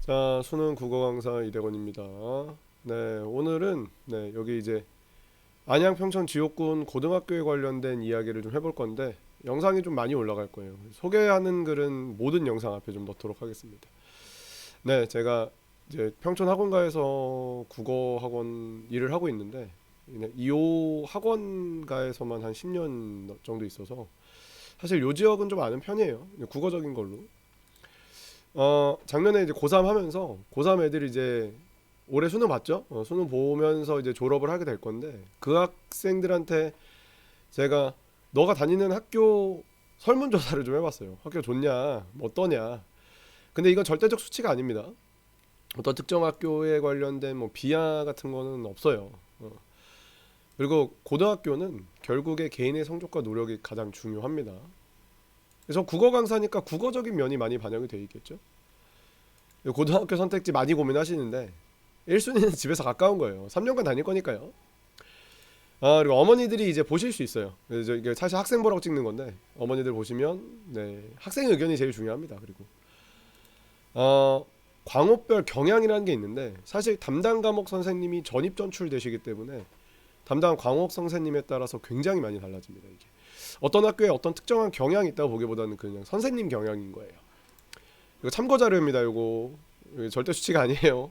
자, 수능 국어 강사 이대건입니다. 네, 오늘은 여기 이제 안양 평촌 지옥군 고등학교에 관련된 이야기를 좀 해볼 건데 영상이 좀 많이 올라갈 거예요. 소개하는 글은 모든 영상 앞에 좀 넣도록 하겠습니다. 네, 제가 이제 평촌 학원가에서 국어 학원 일을 하고 있는데 이 학원가에서만 한 10년 정도 있어서 사실 요 지역은 좀 아는 편이에요. 국어적인 걸로. 작년에 이제 고3 하면서 고3 애들이 이제 올해 수능 봤죠? 수능 보면서 이제 졸업을 하게 될 건데 그 학생들한테 제가 너가 다니는 학교 설문조사를 좀 해봤어요. 학교 좋냐, 뭐 어떠냐. 근데 이건 절대적 수치가 아닙니다. 어떤 특정 학교에 관련된 뭐 비하 같은 거는 없어요. 그리고 고등학교는 결국에 개인의 성적과 노력이 가장 중요합니다. 그래서 국어 강사니까 국어적인 면이 많이 반영이 돼 있겠죠. 고등학교 선택지 많이 고민하시는데 1순위는 집에서 가까운 거예요. 3년간 다닐 거니까요. 그리고 어머니들이 이제 보실 수 있어요. 그래서 이게 사실 학생 보라고 찍는 건데 어머니들 보시면 학생 의견이 제일 중요합니다. 그리고 과목별 경향이라는 게 있는데 사실 담당 과목 선생님이 전입 전출 되시기 때문에 담당 과목 선생님에 따라서 굉장히 많이 달라집니다. 이게 어떤 학교에 어떤 특정한 경향이 있다고 보기보다는 그냥 선생님 경향인 거예요. 이거 참고 자료입니다. 이거 절대 수치가 아니에요.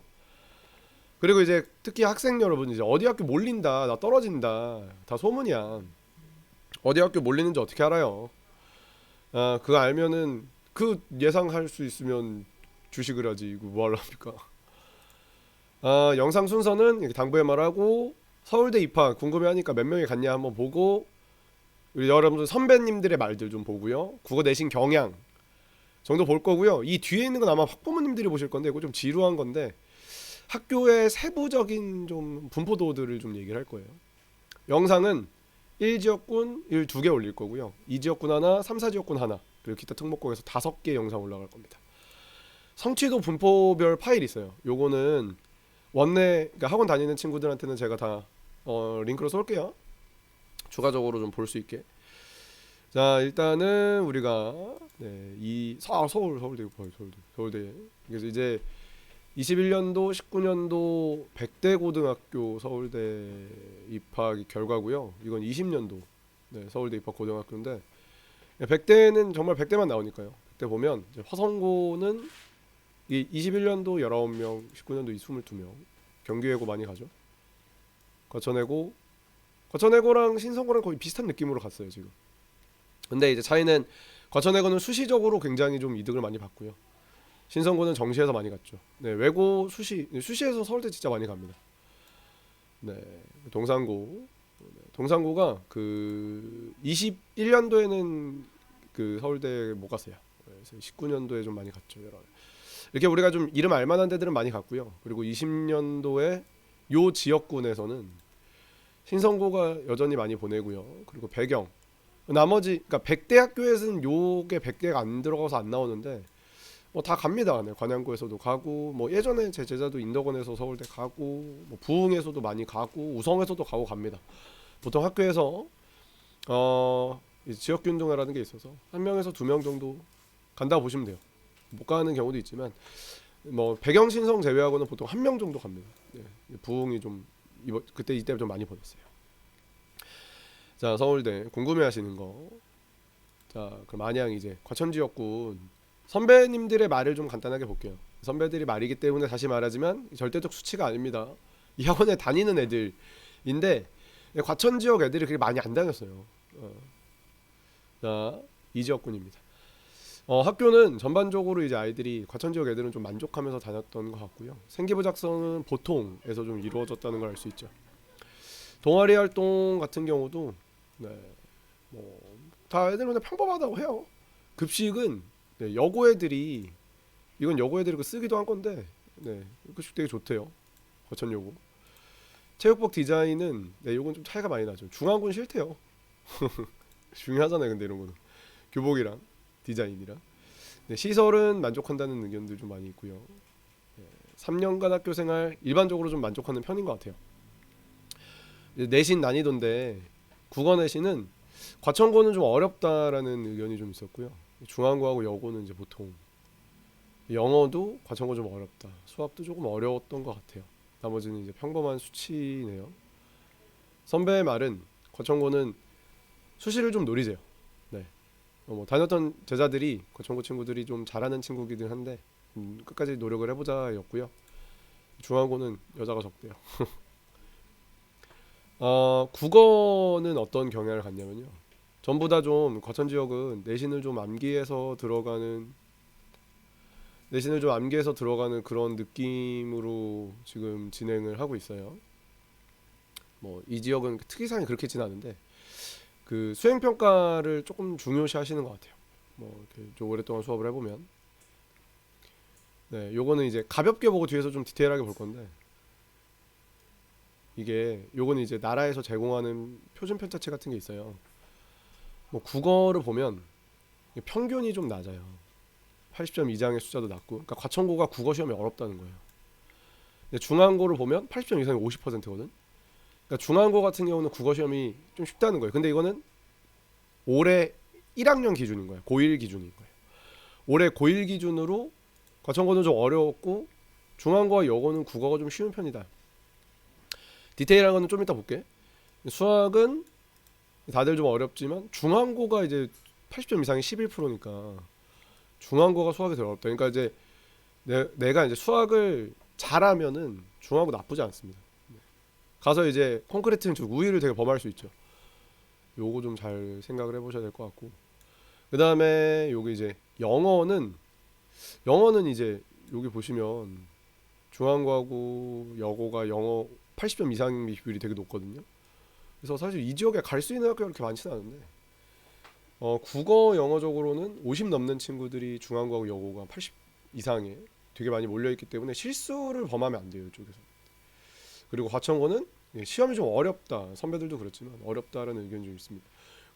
그리고 이제 특히 학생 여러분 이제 어디 학교 몰린다, 나 떨어진다, 다 소문이야. 어디 학교 몰리는지 어떻게 알아요? 그거 알면은 그 예상할 수 있으면 주식을 하지. 이거 뭐 하려합니까? 영상 순서는 이렇게 당부의 말하고 서울대 입학 궁금해하니까 몇 명이 갔냐 한번 보고 우리 여러분들 선배님들의 말들 좀 보고요. 국어 내신 경향 정도 볼 거고요. 이 뒤에 있는 건 아마 학부모님들이 보실 건데 이거 좀 지루한 건데 학교의 세부적인 좀 분포도들을 좀 얘기를 할 거예요. 영상은 1지역군 2개 올릴 거고요. 2지역군 하나, 3, 4지역군 하나, 그리고 기타 특목고에서 5개 영상 올라갈 겁니다. 성취도 분포별 파일 있어요. 요거는 원내 그러니까 학원 다니는 친구들한테는 제가 다 링크로 쏠게요. 추가적으로 좀 볼 수 있게. 자, 일단은 우리가 서울대. 그래서 이제 21년도 19년도 100대 고등학교 서울대 입학 결과고요. 이건 20년도 서울대 입학 고등학교인데 100대는 정말 100대만 나오니까요. 100대 보면 이제 화성고는 21년도 19명, 19년도 22명. 경기외고 많이 가죠. 거쳐내고랑 신성고랑 거의 비슷한 느낌으로 갔어요, 지금. 근데 이제 차이는 거쳐내고는 수시적으로 굉장히 좀 이득을 많이 봤고요. 신성고는 정시에서 많이 갔죠. 외고 수시에서 서울대 진짜 많이 갑니다. 동산고가 그 21년도에는 그 서울대 못 갔어요. 그래서 19년도에 좀 많이 갔죠. 이렇게 우리가 좀 이름 알만한 데들은 많이 갔고요. 그리고 20년도에 요 지역군에서는 신성고가 여전히 많이 보내고요. 그리고 배경 나머지 그러니까 100대 학교에서는 요게 100대가 안 들어가서 안 나오는데 뭐 다 갑니다. 관양구에서도 가고 뭐 예전에 제 제자도 인덕원에서 서울대 가고 뭐 부흥에서도 많이 가고 우성에서도 가고 갑니다. 보통 학교에서 지역 균등화라는 게 있어서 한 명에서 두 명 정도 간다고 보시면 돼요. 못 가는 경우도 있지만 뭐 배경 신성 제외하고는 보통 한 명 정도 갑니다. 부흥이 좀 이때 좀 많이 보냈어요. 자, 서울대 궁금해하시는 거. 자, 그럼 안양 이제 과천 지역군 선배님들의 말을 좀 간단하게 볼게요. 선배들이 말이기 때문에 다시 말하지만 절대적 수치가 아닙니다. 이 학원에 다니는 애들인데 과천 지역 애들이 그렇게 많이 안 다녔어요. 자, 이 지역군입니다. 학교는 전반적으로 이제 아이들이 과천 지역 애들은 좀 만족하면서 다녔던 것 같고요. 생기부 작성은 보통에서 좀 이루어졌다는 걸 알 수 있죠. 동아리 활동 같은 경우도 다 애들 그냥 평범하다고 해요. 급식은 여고 애들이 이건 여고 애들이 쓰기도 한 건데 급식 되게 좋대요. 거천여고. 체육복 디자인은 요건 좀 차이가 많이 나죠. 중앙군 싫대요. 중요하잖아요. 근데 이런 거는 교복이랑 디자인이랑 시설은 만족한다는 의견도 좀 많이 있고요. 3년간 학교 생활 일반적으로 좀 만족하는 편인 것 같아요. 내신 난이도인데 국어 내신은 과천고는 좀 어렵다라는 의견이 좀 있었고요. 중앙고하고 여고는 이제 보통 영어도 과천고 좀 어렵다. 수학도 조금 어려웠던 것 같아요. 나머지는 이제 평범한 수치네요. 선배의 말은 과천고는 수시를 좀 노리세요. 네. 뭐 다녔던 제자들이 과천고 친구들이 좀 잘하는 친구기는 한데 끝까지 노력을 해보자였고요. 중앙고는 여자가 적대요. 국어는 어떤 경향을 갖냐면요. 전부 다 좀 과천 지역은 내신을 좀 암기해서 들어가는 그런 느낌으로 지금 진행을 하고 있어요. 뭐 이 지역은 특이사항이 그렇게 있지는 않은데 그 수행 평가를 조금 중요시 하시는 것 같아요. 뭐 이렇게 좀 오랫동안 수업을 해보면 네, 요거는 이제 가볍게 보고 뒤에서 좀 디테일하게 볼 건데 이게 요거는 이제 나라에서 제공하는 표준 편차체 같은 게 있어요. 뭐 국어를 보면 평균이 좀 낮아요. 80점 이상의 숫자도 낮고, 그러니까 과천고가 국어 시험이 어렵다는 거예요. 근데 중앙고를 보면 80점 이상이 50%거든. 그러니까 중앙고 같은 경우는 국어 시험이 좀 쉽다는 거예요. 근데 이거는 올해 1학년 기준인 거예요. 고1 기준인 거예요. 올해 고1 기준으로 과천고는 좀 어려웠고 중앙고와 여고는 국어가 좀 쉬운 편이다. 디테일한 거는 좀 이따 볼게. 수학은 다들 좀 어렵지만 중앙고가 이제 80점 이상이 11%니까 중앙고가 수학이 더 어렵다. 그러니까 이제 내가 이제 수학을 잘하면은 중앙고 나쁘지 않습니다. 가서 이제 콘크리트 쪽 우위를 되게 범할 수 있죠. 요거 좀 잘 생각을 해보셔야 될 것 같고, 그 다음에 여기 이제 영어는 이제 여기 보시면 중앙고하고 여고가 영어 80점 이상 비율이 되게 높거든요. 그래서 사실 이 지역에 갈 수 있는 학교가 그렇게 많지는 않은데 국어 영어적으로는 50 넘는 친구들이 중앙고하고 여고가 80 이상에 되게 많이 몰려있기 때문에 실수를 범하면 안 돼요, 이쪽에서. 그리고 과천고는 시험이 좀 어렵다, 선배들도 그렇지만 어렵다라는 의견이 좀 있습니다.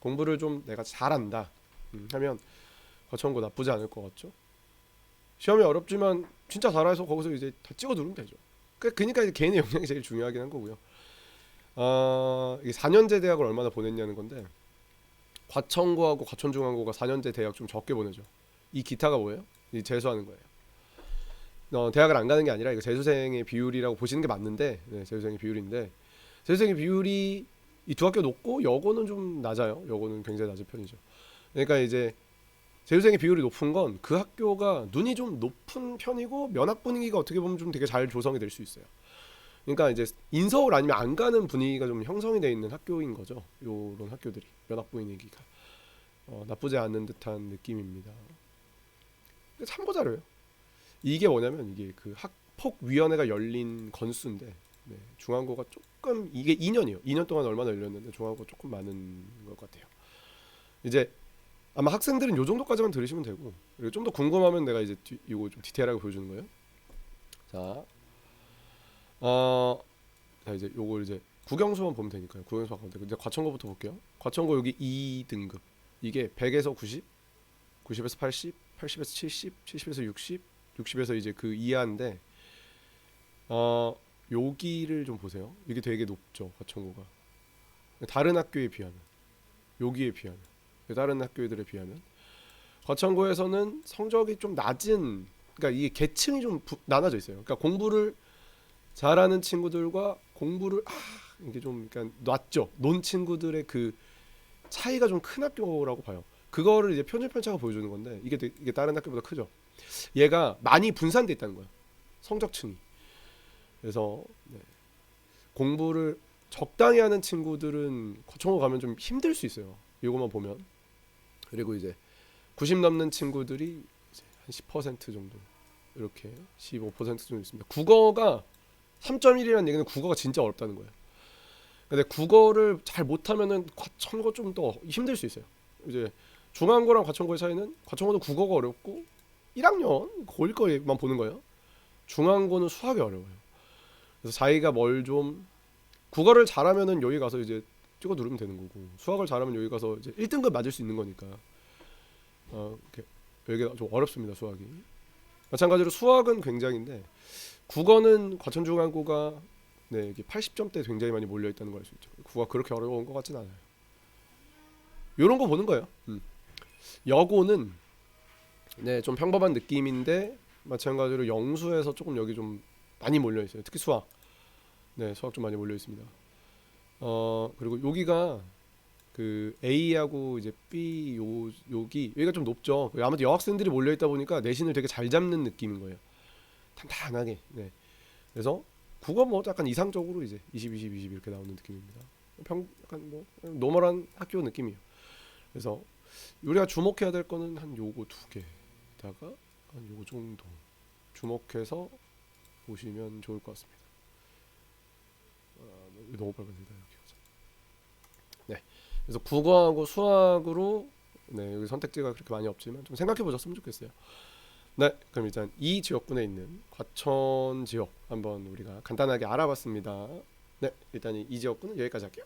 공부를 좀 내가 잘한다 하면 과천고 나쁘지 않을 것 같죠. 시험이 어렵지만 진짜 잘해서 거기서 이제 다 찍어 누르면 되죠. 그러니까 이제 개인의 역량이 제일 중요하긴 한 거고요. 이게 4년제 대학을 얼마나 보냈냐는 건데, 과천고하고 과천중앙고가 4년제 대학 좀 적게 보내죠. 이 기타가 뭐예요? 이 재수하는 거예요. 대학을 안 가는 게 아니라 이거 재수생의 비율이라고 보시는 게 맞는데, 네, 재수생의 비율인데 재수생의 비율이 이 두 학교 높고 여고는 좀 낮아요. 여고는 굉장히 낮은 편이죠. 그러니까 이제 재수생의 비율이 높은 건 그 학교가 눈이 좀 높은 편이고 면학 분위기가 어떻게 보면 좀 되게 잘 조성이 될 수 있어요. 그러니까 이제 인서울 아니면 안 가는 분위기가 좀 형성이 되어 있는 학교인 거죠. 요런 학교들이 면학 분위기가 나쁘지 않은 듯한 느낌입니다. 참고자료예요. 이게 뭐냐면 이게 그 학폭위원회가 열린 건수인데, 네, 중앙고가 조금, 이게 2년이에요. 2년 동안 얼마나 열렸는데 중앙고 조금 많은 것 같아요. 이제 아마 학생들은 요 정도까지만 들으시면 되고, 그리고 좀 더 궁금하면 내가 이제 이거 좀 디테일하게 보여주는 거예요. 자, 자 이제 요걸 이제 국영수만 보면 되니까요. 국영수만 보면 되고, 이제 과천고부터 볼게요. 과천고 여기 2등급, 이게 100에서 90, 90에서 80, 80에서 70, 70에서 60, 60에서 이제 그 이하인데, 여기를 좀 보세요. 이게 되게 높죠, 과천고가. 다른 학교에 비하면, 여기에 비하면, 다른 학교들에 비하면 과천고에서는 성적이 좀 낮은, 그러니까 이게 계층이 좀 나눠져 있어요. 그러니까 공부를 잘하는 친구들과 공부를 이게 좀 그러니까 낮죠. 논 친구들의 그 차이가 좀 큰 학교라고 봐요. 그거를 이제 표준 편차가 보여주는 건데, 이게 다른 학교보다 크죠. 얘가 많이 분산돼 있다는 거예요, 성적층이. 그래서 네, 공부를 적당히 하는 친구들은 과천고 가면 좀 힘들 수 있어요, 이것만 보면. 그리고 이제 90 넘는 친구들이 이제 한 10% 정도, 이렇게 15% 정도 있습니다. 국어가 3.1이라는 얘기는 국어가 진짜 어렵다는 거예요. 근데 국어를 잘 못하면은 과천고 좀 더 힘들 수 있어요. 이제 중앙고랑 과천고의 차이는, 과천고는 국어가 어렵고 1학년 고1 거만 보는 거예요. 중앙고는 수학이 어려워요. 그래서 자기가 뭘 좀, 국어를 잘하면은 여기 가서 이제 찍어 누르면 되는 거고, 수학을 잘하면 여기 가서 이제 1등급 맞을 수 있는 거니까 여기가 좀 어렵습니다, 수학이. 마찬가지로 수학은 굉장인데, 국어는 과천중앙고가 네, 이게 80점대 굉장히 많이 몰려 있다는 걸 알 수 있죠. 국어가 그렇게 어려운 것 같진 않아요. 이런 거 보는 거예요. 여고는 네, 좀 평범한 느낌인데 마찬가지로 영수에서 조금 여기 좀 많이 몰려 있어요. 특히 수학. 네, 수학 좀 많이 몰려 있습니다. 그리고 여기가 그 A하고 이제 B 여기가 좀 높죠. 아무튼 여학생들이 몰려 있다 보니까 내신을 되게 잘 잡는 느낌인 거예요. 탄탄하게. 네. 그래서 국어 뭐 약간 이상적으로 이제 20, 20, 20 이렇게 나오는 느낌입니다. 약간 뭐 노멀한 학교 느낌이에요. 그래서 우리가 주목해야 될 거는 한 요거 두 개다가 한 요 정도 주목해서 보시면 좋을 것 같습니다. 너무 빨간색이다. 이렇게 하자. 네. 그래서 국어하고 수학으로 네, 여기 선택지가 그렇게 많이 없지만 좀 생각해 보셨으면 좋겠어요. 네, 그럼 일단 이 지역군에 있는 과천 지역 한번 우리가 간단하게 알아봤습니다. 네, 일단 이 지역군은 여기까지 할게요.